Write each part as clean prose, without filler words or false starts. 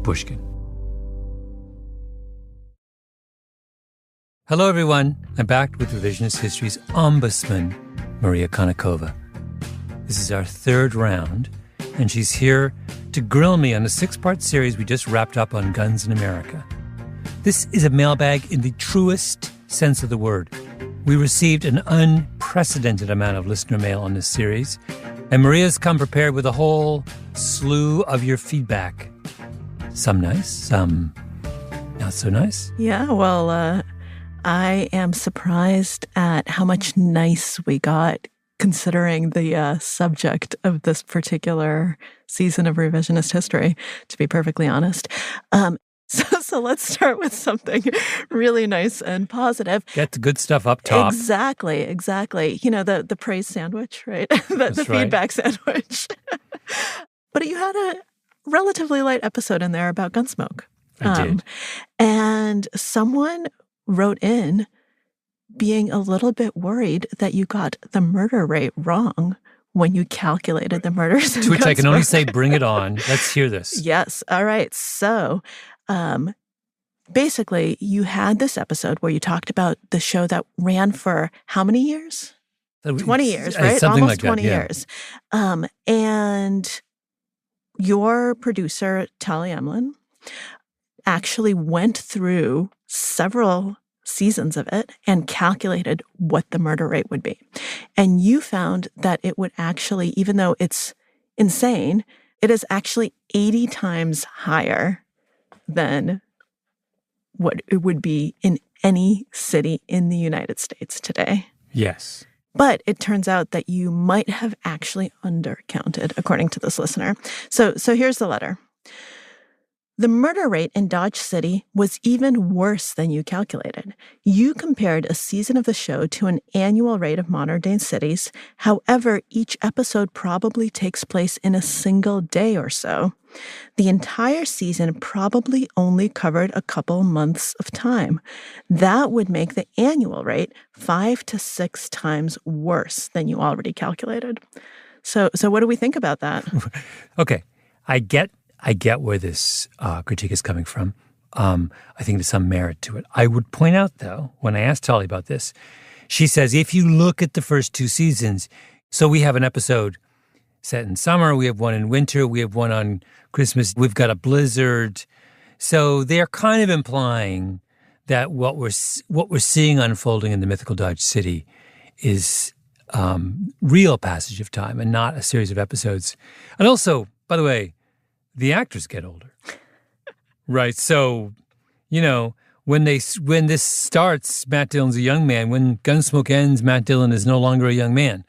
Pushkin. Hello, everyone. I'm back with Revisionist History's ombudsman, Maria Konnikova. This is our third round, and she's here to grill me on a 6-part series we just wrapped up on guns in America. This is a mailbag in the truest sense of the word. We received an unprecedented amount of listener mail on this series, and Maria's come prepared with a whole slew of your feedback. Some nice, some not so nice. Yeah, well, I am surprised at how much nice we got, considering the subject of this particular season of Revisionist History, to be perfectly honest. So let's start with something really nice and positive. Get the good stuff up top. Exactly. You know, the praise sandwich, right? the feedback sandwich. But you had a relatively light episode in there about Gunsmoke. I did. And someone wrote in being a little bit worried that you got the murder rate wrong when you calculated the murders in To which Gunsmoke. I can only say, bring it on. Let's hear this. Yes. All right. So basically, you had this episode where you talked about the show that ran for how many years? 20 years, right? Something Almost like that, 20 yeah. years. And your producer, Tali Emlin, actually went through several seasons of it and calculated what the murder rate would be. And you found that it would actually, even though it's insane, it is actually 80 times higher than what it would be in any city in the United States today. Yes. But it turns out that you might have actually undercounted, according to this listener. So here's the letter. The murder rate in Dodge City was even worse than you calculated. You compared a season of the show to an annual rate of modern-day cities. However, each episode probably takes place in a single day or so. The entire season probably only covered a couple months of time. That would make the annual rate 5 to 6 times worse than you already calculated. So what do we think about that? Okay. I get where this critique is coming from. I think there's some merit to it. I would point out, though, when I asked Tali about this, she says, if you look at the first 2 seasons, so we have an episode set in summer, we have one in winter, we have one on Christmas, we've got a blizzard. So they're kind of implying that what we're seeing unfolding in the mythical Dodge City is real passage of time and not a series of episodes. And also, by the way, the actors get older, right? So, you know, when this starts, Matt Dillon's a young man. When Gunsmoke ends, Matt Dillon is no longer a young man.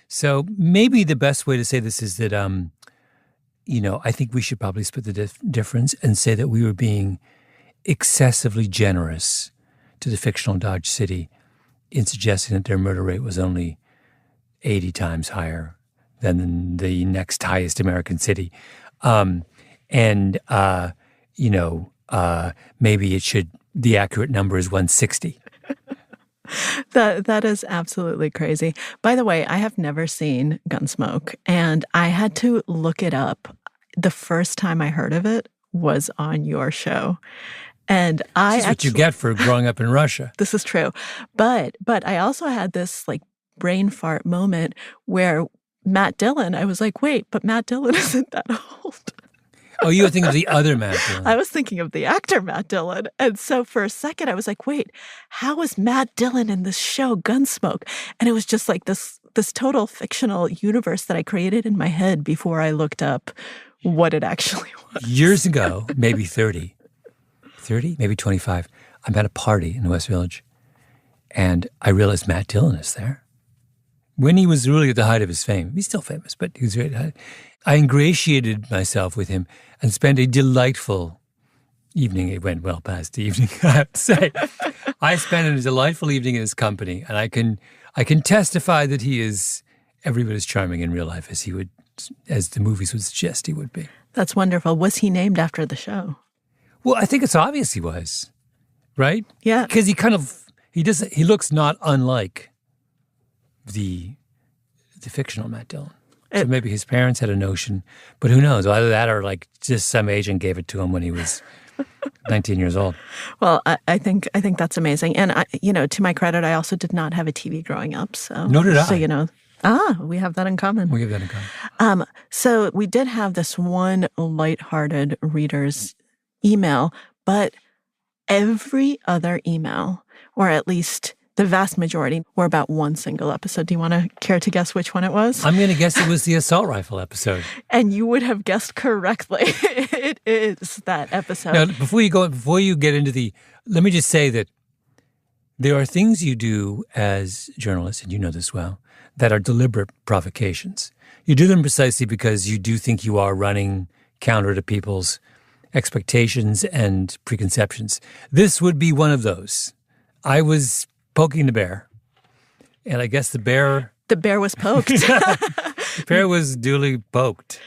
So maybe the best way to say this is that, I think we should probably split the difference and say that we were being excessively generous to the fictional Dodge City in suggesting that their murder rate was only 80 times higher than the next highest American city. Maybe the accurate number is 160. That is absolutely crazy. By the way, I have never seen Gunsmoke, and I had to look it up. The first time I heard of it was on your show. And This is what you get for growing up in Russia. This is true. But I also had this brain fart moment where Matt Dillon, I was like, wait, but Matt Dillon isn't that old. Oh, you were thinking of the other Matt Dillon. I was thinking of the actor Matt Dillon. And so for a second, I was like, wait, how is Matt Dillon in this show, Gunsmoke? And it was just like this total fictional universe that I created in my head before I looked up what it actually was. Years ago, maybe 30, maybe 25, I'm at a party in the West Village, and I realized Matt Dillon is there. When he was really at the height of his fame, he's still famous, but he was really I ingratiated myself with him and spent a delightful evening. It went well past the evening, I have to say. I spent a delightful evening in his company, and I can testify that he is every bit as charming in real life as the movies would suggest he would be. That's wonderful. Was he named after the show? Well, I think it's obvious he was, right? Yeah. Because he looks not unlike the fictional Matt Dillon. So maybe his parents had a notion, but who knows? Either that or like just some agent gave it to him when he was 19 years old. Well, I think that's amazing. And to my credit, I also did not have a TV growing up. So nor did I. So we have that in common. We have that in common. So we did have this one lighthearted reader's email, but every other email, or at least the vast majority, were about one single episode. Do you want to care to guess which one it was? I'm going to guess it was the assault rifle episode. And you would have guessed correctly. It is that episode. Now, before you get into let me just say that there are things you do as journalists, and you know this well, that are deliberate provocations. You do them precisely because you do think you are running counter to people's expectations and preconceptions. This would be one of those. I was poking the bear, and I guess the bear was poked. The bear was duly poked.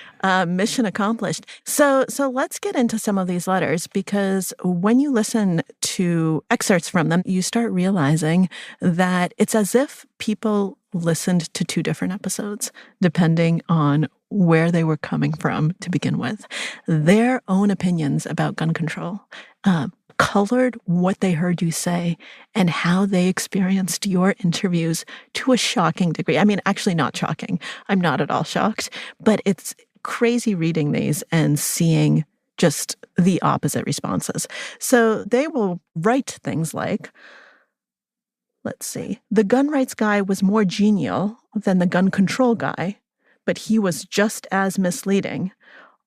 Mission accomplished. So let's get into some of these letters, because when you listen to excerpts from them, you start realizing that it's as if people listened to two different episodes, depending on where they were coming from to begin with. Their own opinions about gun control colored what they heard you say and how they experienced your interviews to a shocking degree. I mean, actually not shocking. I'm not at all shocked, but it's crazy reading these and seeing just the opposite responses. So they will write things like, let's see, the gun rights guy was more genial than the gun control guy, but he was just as misleading.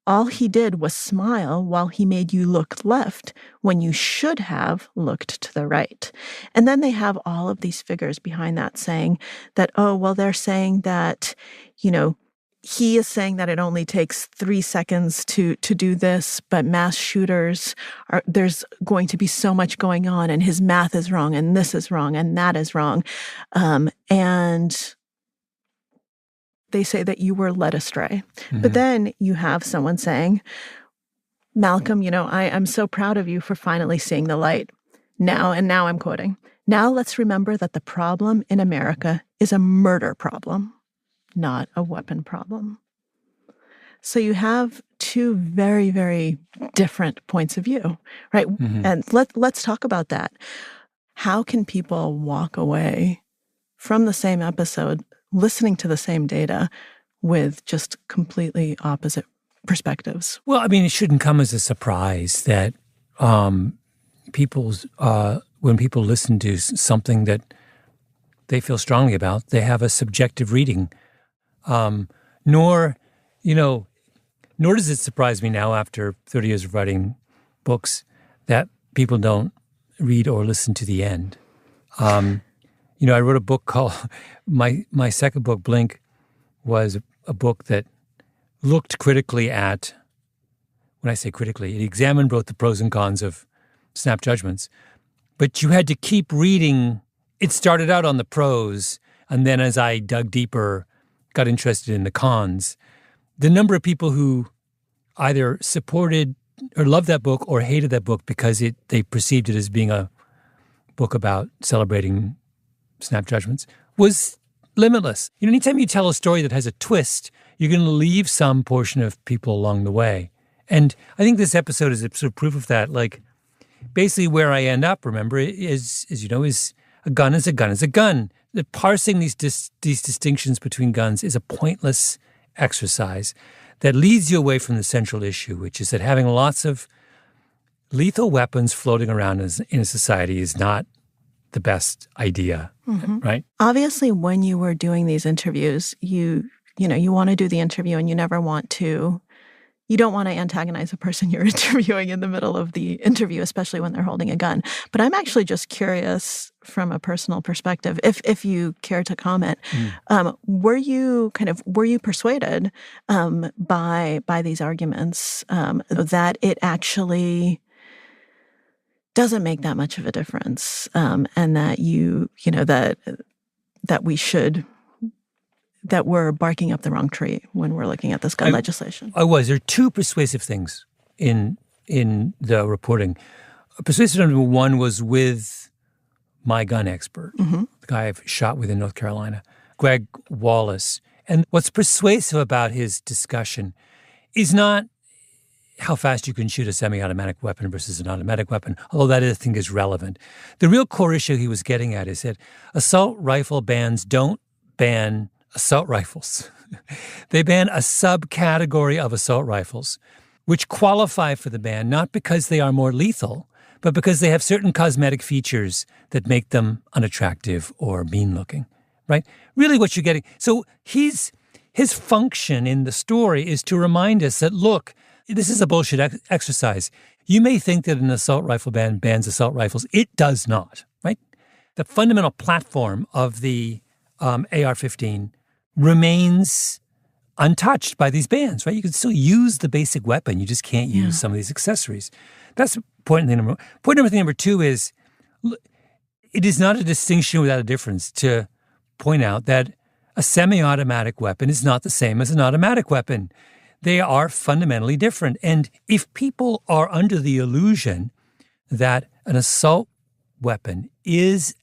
All he did was smile while he made you look left when you should have looked to the right. And then they have all of these figures behind that saying that, they're saying that, he is saying that it only takes 3 seconds to do this, but mass shooters there's going to be so much going on, and his math is wrong, and this is wrong, and that is wrong. And they say that you were led astray. Mm-hmm. But then you have someone saying, Malcolm, I'm so proud of you for finally seeing the light. Now I'm quoting, now let's remember that the problem in America is a murder problem, not a weapon problem. So you have two very, very different points of view, right? Mm-hmm. And let's talk about that. How can people walk away from the same episode listening to the same data with just completely opposite perspectives? Well, I mean, it shouldn't come as a surprise that when people listen to something that they feel strongly about, they have a subjective reading. Nor does it surprise me now after 30 years of writing books that people don't read or listen to the end. I wrote a book called, my second book, Blink, was a book that looked critically at, when I say critically, it examined both the pros and cons of snap judgments. But you had to keep reading. It started out on the pros, and then as I dug deeper, got interested in the cons. The number of people who either supported or loved that book or hated that book because they perceived it as being a book about celebrating snap judgments was limitless. Anytime you tell a story that has a twist, you're going to leave some portion of people along the way. And I think this episode is a sort of proof of that. Like, basically where I end up, remember, is a gun is a gun is a gun. Parsing these distinctions between guns is a pointless exercise that leads you away from the central issue, which is that having lots of lethal weapons floating around in a society is not the best idea, mm-hmm. right? Obviously, when you were doing these interviews, you want to do the interview and you don't want to antagonize a person you're interviewing in the middle of the interview, especially when they're holding a gun. But I'm actually just curious from a personal perspective, if you care to comment, were you persuaded by these arguments that it actually doesn't make that much of a difference, and that that we're barking up the wrong tree when we're looking at this gun legislation? There are two persuasive things in the reporting. Persuasive number one was with my gun expert, mm-hmm. the guy I've shot with in North Carolina, Greg Wallace. And what's persuasive about his discussion is not how fast you can shoot a semi-automatic weapon versus an automatic weapon, although that I think is relevant. The real core issue he was getting at is that assault rifle bans don't ban assault rifles. They ban a subcategory of assault rifles, which qualify for the ban not because they are more lethal, but because they have certain cosmetic features that make them unattractive or mean-looking, right? Really what you're getting. So his function in the story is to remind us that, look, this is a bullshit exercise. You may think that an assault rifle ban bans assault rifles. It does not, right? The fundamental platform of the AR-15 remains untouched by these bans, right? You can still use the basic weapon. You just can't use some of these accessories. That's point number one. Point number two is it is not a distinction without a difference to point out that a semi-automatic weapon is not the same as an automatic weapon. They are fundamentally different. And if people are under the illusion that an assault weapon is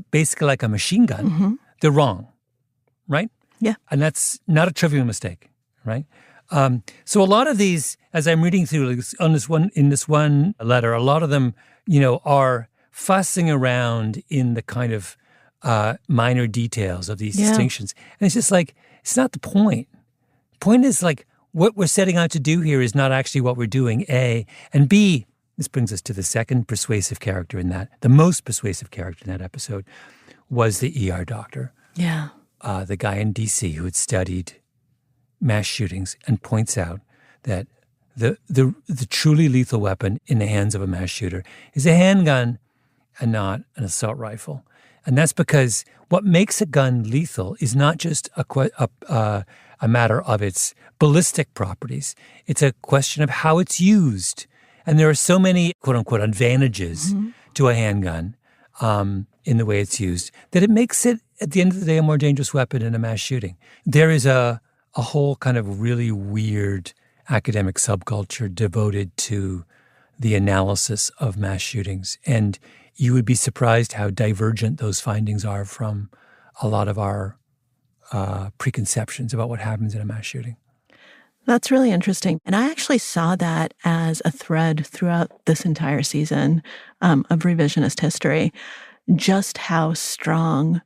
basically like a machine gun, they're wrong, right? Yeah. And that's not a trivial mistake, right? So a lot of these, as I'm reading through in this one letter, a lot of them, are fussing around in the kind of minor details of these distinctions. And it's just like, it's not the point. The point is like, what we're setting out to do here is not actually what we're doing, A. And B, this brings us to the second persuasive character in that, the most persuasive character in that episode was the ER doctor. Yeah. The guy in D.C. who had studied mass shootings and points out that the truly lethal weapon in the hands of a mass shooter is a handgun and not an assault rifle. And that's because what makes a gun lethal is not just a matter of its ballistic properties. It's a question of how it's used. And there are so many, quote-unquote, advantages to a handgun in the way it's used that it makes it, at the end of the day, a more dangerous weapon in a mass shooting. There is a whole kind of really weird academic subculture devoted to the analysis of mass shootings. And you would be surprised how divergent those findings are from a lot of our preconceptions about what happens in a mass shooting. That's really interesting. And I actually saw that as a thread throughout this entire season of Revisionist History, just how strong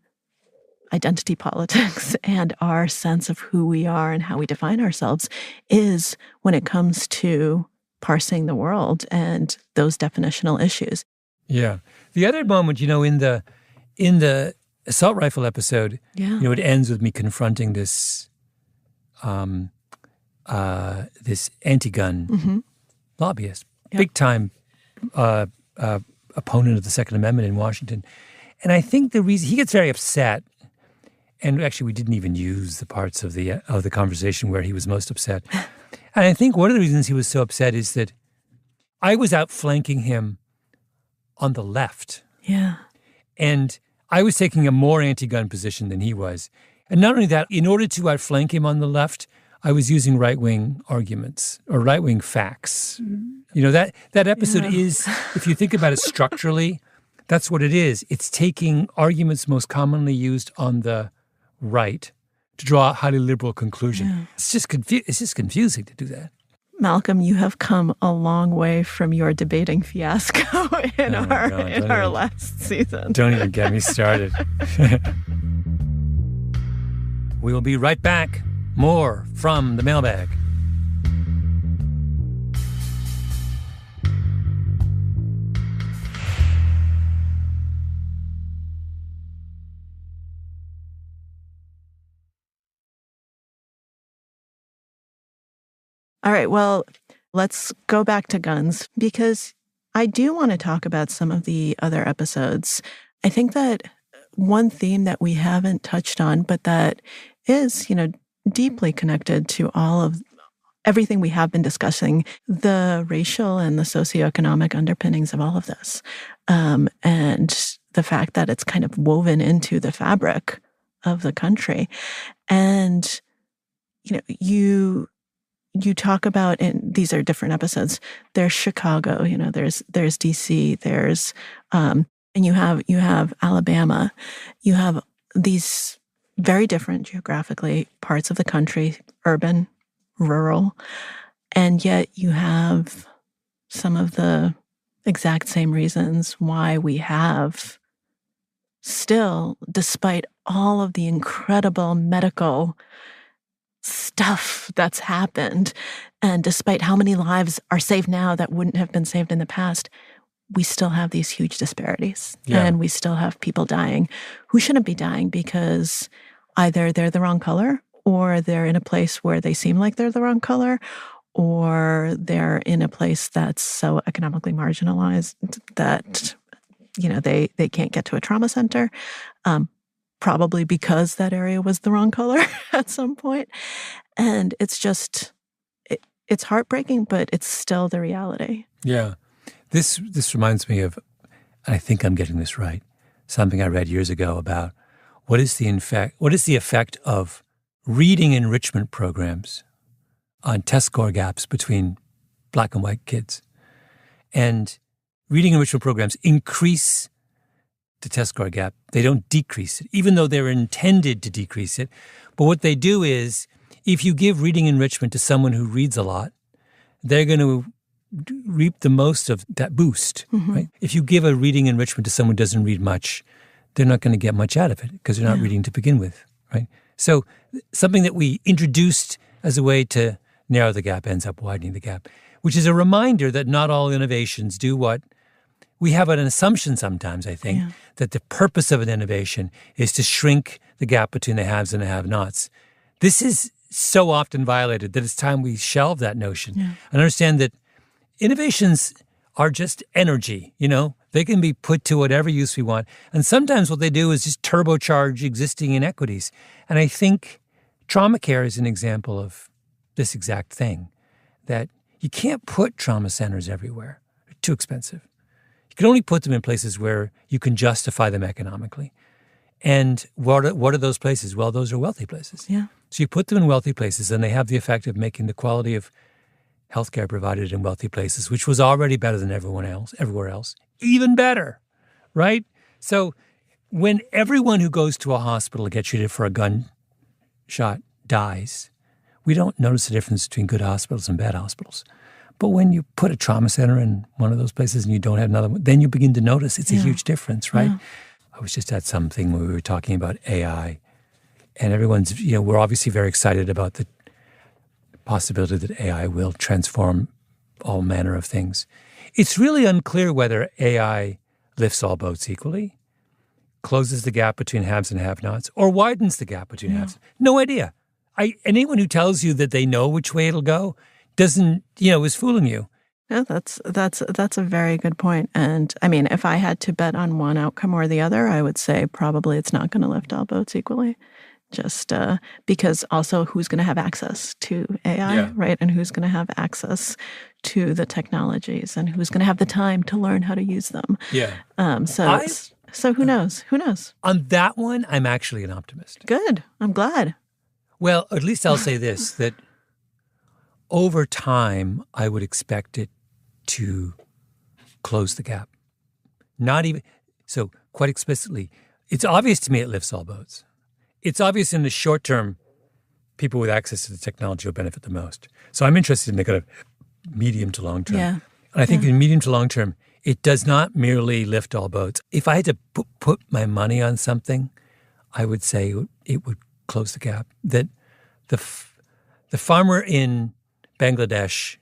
identity politics and our sense of who we are and how we define ourselves is when it comes to parsing the world and those definitional issues. Yeah. The other moment, in the assault rifle episode, it ends with me confronting this this anti-gun lobbyist, big time opponent of the Second Amendment in Washington. And I think the reason he gets very upset, and actually we didn't even use the parts of the conversation where he was most upset. And I think one of the reasons he was so upset is that I was outflanking him on the left. Yeah. And I was taking a more anti-gun position than he was. And not only that, in order to outflank him on the left, I was using right-wing arguments or right-wing facts. That episode is, if you think about it structurally, that's what it is. It's taking arguments most commonly used on the right to draw a highly liberal conclusion. Yeah. It's just confusing to do that. Malcolm, you have come a long way from your debating fiasco in our last season. Don't even get me started. We will be right back. More from the mailbag. All right, well, let's go back to guns because I do want to talk about some of the other episodes. I think that one theme that we haven't touched on, but that is, deeply connected to all of everything we have been discussing, the racial and the socioeconomic underpinnings of all of this, and the fact that it's kind of woven into the fabric of the country. And, you talk about, and these are different episodes, there's Chicago, there's DC, there's, and you have Alabama, you have these very different geographically, parts of the country, urban, rural, and yet you have some of the exact same reasons why we have still, despite all of the incredible medical stuff that's happened, and despite how many lives are saved now that wouldn't have been saved in the past, we still have these huge disparities. Yeah. And we still have people dying who shouldn't be dying because either they're the wrong color, or they're in a place where they seem like they're the wrong color, or they're in a place that's so economically marginalized that, they can't get to a trauma center, probably because that area was the wrong color at some point. And it's just, it's heartbreaking, but it's still the reality. Yeah. This reminds me of, and I think I'm getting this right, something I read years ago about what is the effect of reading enrichment programs on test score gaps between black and white kids. And reading enrichment programs increase the test score gap. They don't decrease it, even though they're intended to decrease it. But what they do is, if you give reading enrichment to someone who reads a lot, they're going to reap the most of that boost, right? If you give a reading enrichment to someone who doesn't read much, they're not going to get much out of it because they're not reading to begin with, right? So something that we introduced as a way to narrow the gap ends up widening the gap, which is a reminder that not all innovations do what we have an assumption sometimes, I think, that the purpose of an innovation is to shrink the gap between the haves and the have-nots. This is so often violated that it's time we shelve that notion and understand that innovations are just energy, They can be put to whatever use we want. And sometimes what they do is just turbocharge existing inequities. And I think trauma care is an example of this exact thing, that you can't put trauma centers everywhere. They're too expensive. You can only put them in places where you can justify them economically. And what are those places? Well, those are wealthy places. Yeah. So you put them in wealthy places, and they have the effect of making the quality of healthcare provided in wealthy places, which was already better than everywhere else, even better, right? So when everyone who goes to a hospital to get treated for a gunshot dies, we don't notice the difference between good hospitals and bad hospitals. But when you put a trauma center in one of those places and you don't have another one, then you begin to notice it's a huge difference, right? Yeah. I was just at something where we were talking about AI, and everyone's, we're obviously very excited about the possibility that AI will transform all manner of things. It's really unclear whether AI lifts all boats equally, closes the gap between haves and have-nots, or widens the gap between haves. No idea. Anyone who tells you that they know which way it'll go doesn't, is fooling you. Yeah, that's a very good point. And I mean, if I had to bet on one outcome or the other, I would say probably it's not going to lift all boats equally. Just because also who's going to have access to AI, right? And who's going to have access to the technologies, and who's going to have the time to learn how to use them. Yeah. So who knows? Who knows? On that one, I'm actually an optimist. Good. I'm glad. Well, at least I'll say this, that over time, I would expect it to close the gap. Not even, so quite explicitly, it's obvious to me it lifts all boats. It's obvious in the short term, people with access to the technology will benefit the most. So I'm interested in the kind of medium to long term. Yeah. And I think in medium to long term, it does not merely lift all boats. If I had to put my money on something, I would say it would close the gap. That the farmer in Bangladesh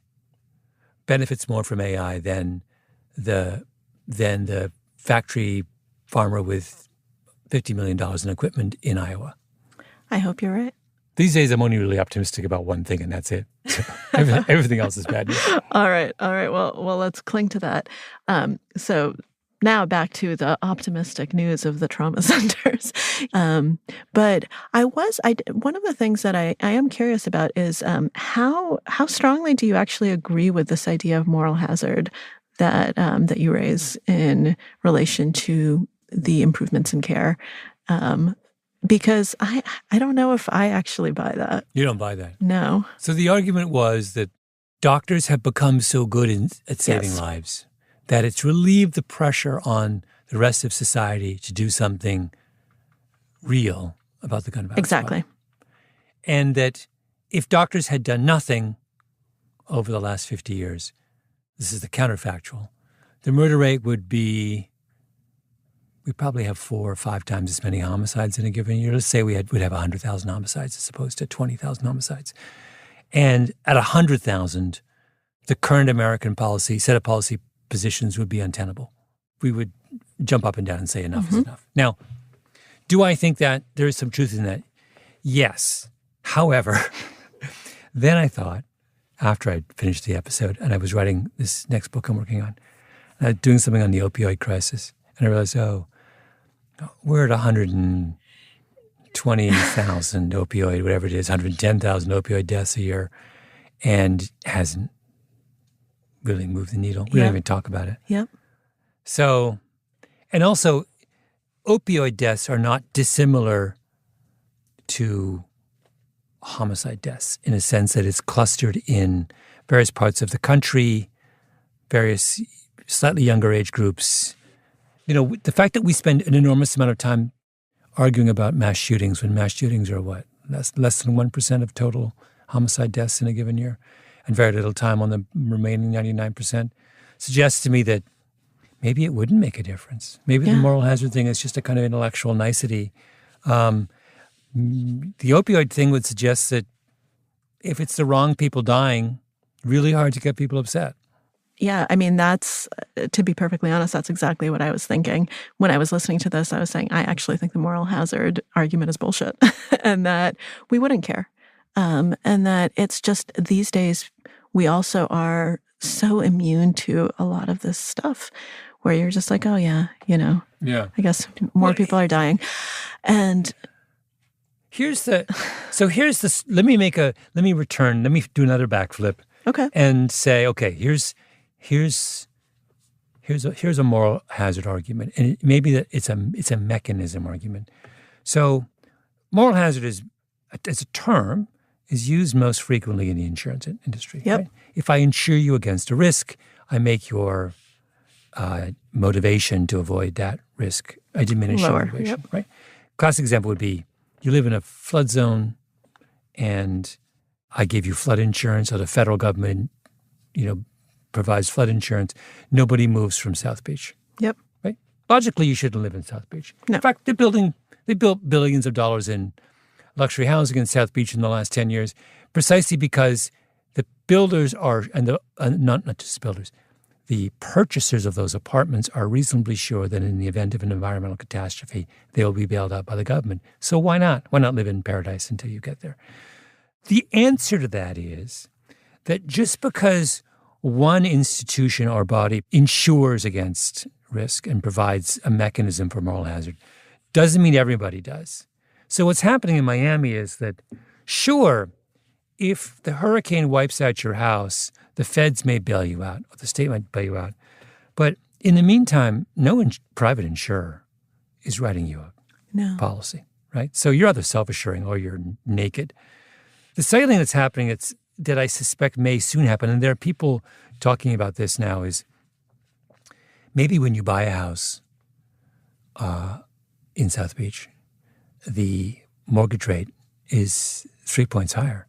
benefits more from AI than the factory farmer with $50 million in equipment in Iowa. I hope you're right. These days, I'm only really optimistic about one thing, and that's it. So everything else is bad news. All right. Well, let's cling to that. So now back to the optimistic news of the trauma centers. But one of the things that I am curious about is how strongly do you actually agree with this idea of moral hazard that you raise in relation to the improvements in care? Because I don't know if I actually buy that. You don't buy that? No. So the argument was that doctors have become so good at saving lives that it's relieved the pressure on the rest of society to do something real about the gun violence Exactly. problem. And that if doctors had done nothing over the last 50 years, this is the counterfactual, the murder rate would be, we probably have 4 or 5 times as many homicides in a given year. Let's say we'd have 100,000 homicides as opposed to 20,000 homicides. And at 100,000, the current American set of policy positions would be untenable. We would jump up and down and say enough is enough. Now, do I think that there is some truth in that? Yes. However, then I thought, after I'd finished the episode and I was writing this next book I'm working on, and I was doing something on the opioid crisis, and I realized, we're at 120,000 opioid, whatever it is, 110,000 opioid deaths a year, and hasn't really moved the needle. We don't even talk about it. Yep. So, and also, opioid deaths are not dissimilar to homicide deaths in a sense that it's clustered in various parts of the country, various slightly younger age groups. You know, the fact that we spend an enormous amount of time arguing about mass shootings when mass shootings are what? Less than 1% of total homicide deaths in a given year, and very little time on the remaining 99%, suggests to me that maybe it wouldn't make a difference. Maybe the moral hazard thing is just a kind of intellectual nicety. The opioid thing would suggest that if it's the wrong people dying, really hard to get people upset. Yeah, I mean, that's, to be perfectly honest, that's exactly what I was thinking. When I was listening to this, I was saying, I actually think the moral hazard argument is bullshit and that we wouldn't care. And that it's just these days, we also are so immune to a lot of this stuff where you're just like, oh, yeah, I guess more people are dying. And let me do another backflip. Okay. And say, okay, here's a moral hazard argument, and maybe that it's a mechanism argument. So, moral hazard as a term is used most frequently in the insurance industry. Yep. Right? If I insure you against a risk, I make your motivation to avoid that risk, I diminish your motivation. Yep. Right. Classic example would be you live in a flood zone, and I gave you flood insurance, or the federal government, provides flood insurance. Nobody moves from South Beach. Yep. Right? Logically, you shouldn't live in South Beach. No. In fact, they built billions of dollars in luxury housing in South Beach in the last 10 years, precisely because the builders are, and not just builders, the purchasers of those apartments are reasonably sure that in the event of an environmental catastrophe, they will be bailed out by the government. So why not? Why not live in paradise until you get there? The answer to that is that just because one institution or body insures against risk and provides a mechanism for moral hazard doesn't mean everybody does. So what's happening in Miami is that, sure, if the hurricane wipes out your house, the feds may bail you out, or the state might bail you out. But in the meantime, no private insurer is writing you a policy, right? So you're either self-assuring or you're naked. The second thing that's happening that I suspect may soon happen, and there are people talking about this now, is maybe when you buy a house in South Beach, the mortgage rate is 3 points higher.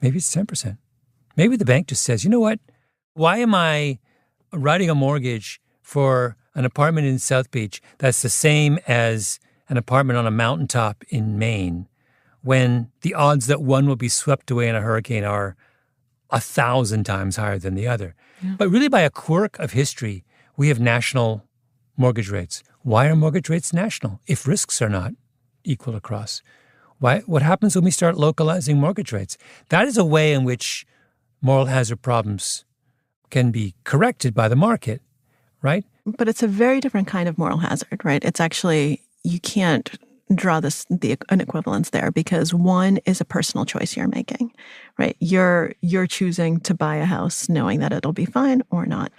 Maybe it's 10%. Maybe the bank just says, you know what? Why am I writing a mortgage for an apartment in South Beach that's the same as an apartment on a mountaintop in Maine when the odds that one will be swept away in a hurricane are 1,000 times higher than the other? Yeah. But really, by a quirk of history, we have national mortgage rates. Why are mortgage rates national if risks are not equal across? What happens when we start localizing mortgage rates? That is a way in which moral hazard problems can be corrected by the market, right? But it's a very different kind of moral hazard, right? It's actually, you can't draw an equivalence there because one is a personal choice you're making, right? You're choosing to buy a house knowing that it'll be fine or not.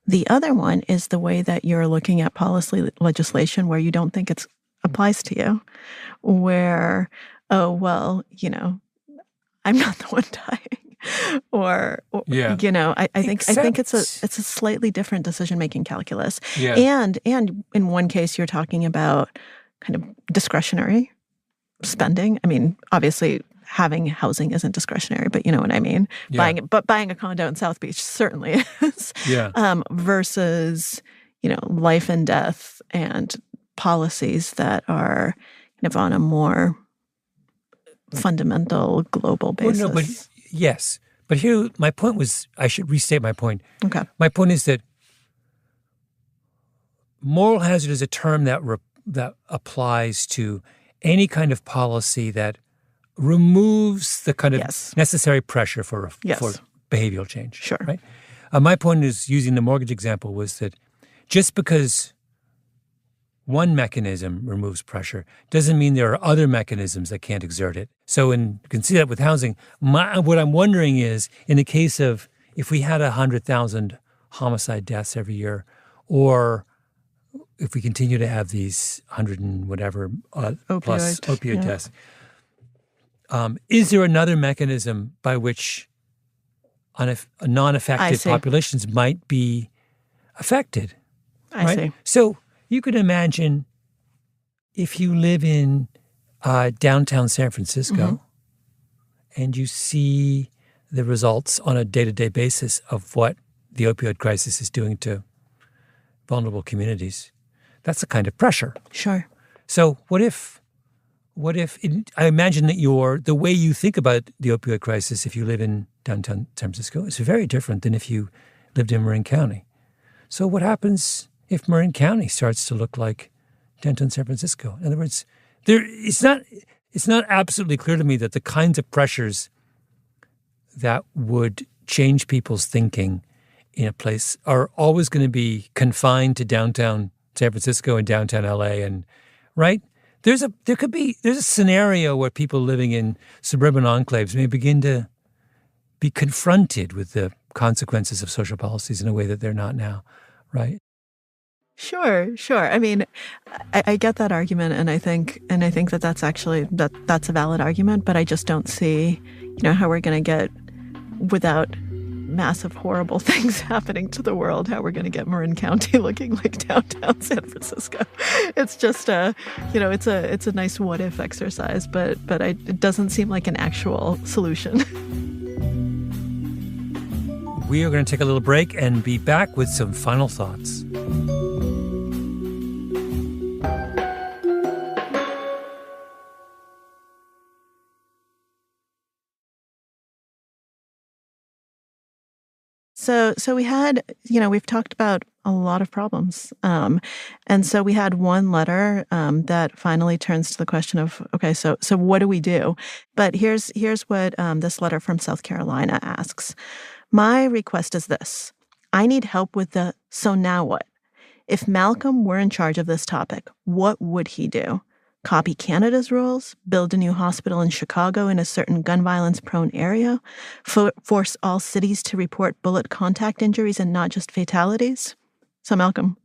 The other one is the way that you're looking at policy legislation where you don't think it applies to you, where, oh, well, I'm not the one dying. Or I think it's a slightly different decision-making calculus. Yeah. And in one case, you're talking about kind of discretionary spending. I mean, obviously, having housing isn't discretionary, but you know what I mean. Yeah. Buying a condo in South Beach certainly is. Yeah. Versus, life and death and policies that are kind of on a more fundamental global basis. Well, no, but yes. But here, my point was, I should restate my point. Okay. My point is that moral hazard is a term that applies to any kind of policy that removes the kind of necessary pressure for behavioral change. Sure. Right? My point is, using the mortgage example, was that just because one mechanism removes pressure doesn't mean there are other mechanisms that can't exert it. So you can see that with housing. What I'm wondering is, in the case of if we had 100,000 homicide deaths every year, or if we continue to have these 100 and whatever plus opioid deaths, is there another mechanism by which non-affected populations might be affected? I see. So you could imagine if you live in downtown San Francisco and you see the results on a day-to-day basis of what the opioid crisis is doing to vulnerable communities, that's a kind of pressure. Sure. So what if I imagine that the way you think about the opioid crisis if you live in downtown San Francisco is very different than if you lived in Marin County. So what happens if Marin County starts to look like downtown San Francisco? In other words, it's not absolutely clear to me that the kinds of pressures that would change people's thinking in a place are always going to be confined to downtown San Francisco and downtown LA, and right? There's a scenario where people living in suburban enclaves may begin to be confronted with the consequences of social policies in a way that they're not now, right? Sure. I mean, I get that argument, and I think that that's actually that's a valid argument. But I just don't see, how we're going to get, without massive horrible things happening to the world, how we're going to get Marin County looking like downtown San Francisco. It's just it's a nice what if exercise, but it doesn't seem like an actual solution. We are going to take a little break and be back with some final thoughts. So we had, we've talked about a lot of problems. And so we had one letter that finally turns to the question of, okay, so what do we do? But here's what this letter from South Carolina asks. My request is this. I need help with the so now what? If Malcolm were in charge of this topic, what would he do? Copy Canada's rules? Build a new hospital in Chicago in a certain gun violence-prone area? Force all cities to report bullet contact injuries and not just fatalities? So, Malcolm,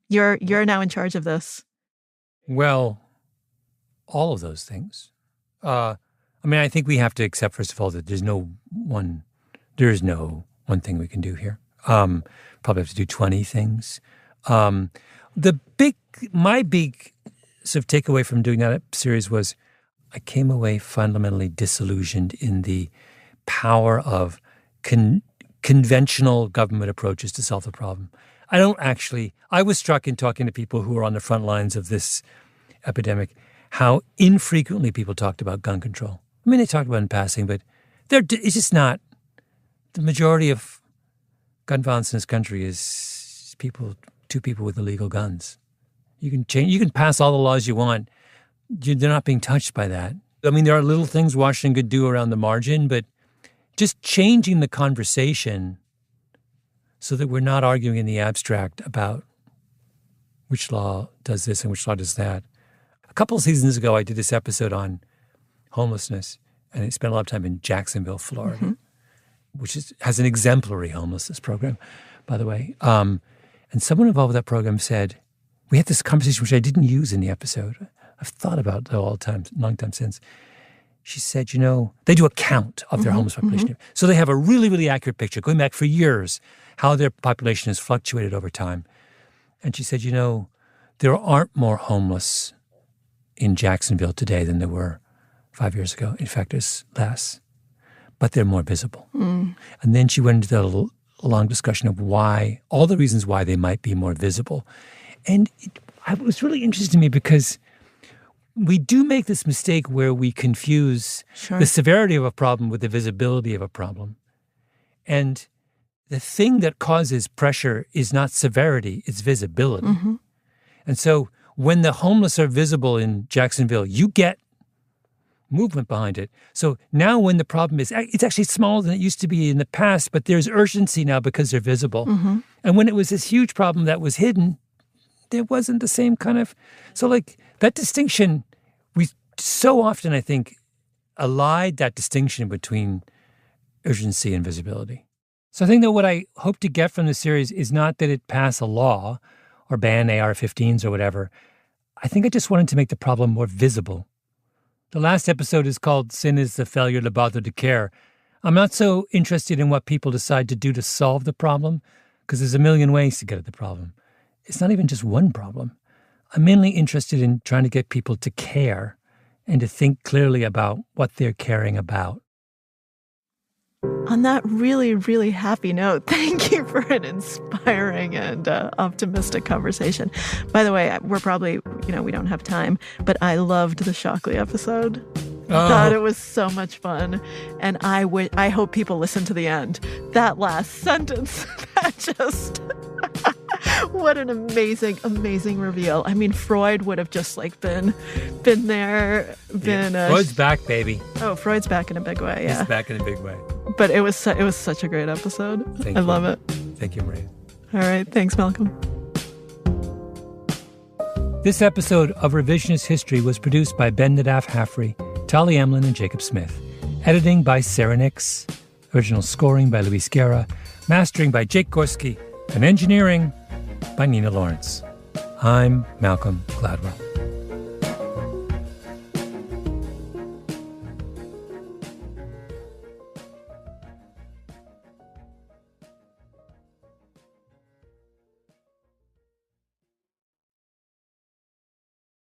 you're now in charge of this. Well, all of those things. I mean, I think we have to accept, first of all, that there is no one thing we can do here. Probably have to do 20 things. My big sort of takeaway from doing that series was I came away fundamentally disillusioned in the power of conventional government approaches to solve the problem. I was struck in talking to people who were on the front lines of this epidemic, how infrequently people talked about gun control. I mean, they talked about it in passing, but it's just not. The majority of gun violence in this country is two people with illegal guns. You can pass all the laws you want. They're not being touched by that. I mean, there are little things Washington could do around the margin, but just changing the conversation so that we're not arguing in the abstract about which law does this and which law does that. A couple of seasons ago, I did this episode on homelessness, and I spent a lot of time in Jacksonville, Florida, which has an exemplary homelessness program, by the way. And someone involved with that program said, we had this conversation, which I didn't use in the episode. I've thought about it all the time, long time since. She said, they do a count of their homeless population. So they have a really, really accurate picture, going back for years, how their population has fluctuated over time. And she said, there aren't more homeless in Jacksonville today than there were 5 years ago. In fact, there's less. But they're more visible. And then she went into the long discussion of why, all the reasons why they might be more visible. And it was really interesting to me because we do make this mistake where we confuse the severity of a problem with the visibility of a problem. And the thing that causes pressure is not severity, it's visibility. And so when the homeless are visible in Jacksonville, you get movement behind it. So now when the problem is, it's actually smaller than it used to be in the past, but there's urgency now because they're visible. And when it was this huge problem that was hidden, there wasn't the same kind of, so like that distinction, we so often, I think, allied that distinction between urgency and visibility. So I think that what I hope to get from this series is not that it pass a law or ban AR-15s or whatever. I think I just wanted to make the problem more visible. The last episode is called Sin is the Failure to Bother to Care. I'm not so interested in what people decide to do to solve the problem, because there's a million ways to get at the problem. It's not even just one problem. I'm mainly interested in trying to get people to care and to think clearly about what they're caring about. On that really, really happy note, thank you for an inspiring and optimistic conversation. By the way, we're probably, we don't have time, but I loved the Shockley episode. I thought it was so much fun. And I hope people listen to the end. That last sentence, that just... What an amazing, amazing reveal. I mean, Freud would have just been there, Freud's back, baby. Oh, Freud's back in a big way, yeah. He's back in a big way. But it was such a great episode. Thank you. Love it. Thank you, Maria. All right. Thanks, Malcolm. This episode of Revisionist History was produced by Ben Nadaf Haffrey, Tali Emlin, and Jacob Smith. Editing by Sarah Nix. Original scoring by Luis Guerra. Mastering by Jake Gorski. And engineering by Nina Lawrence. I'm Malcolm Gladwell.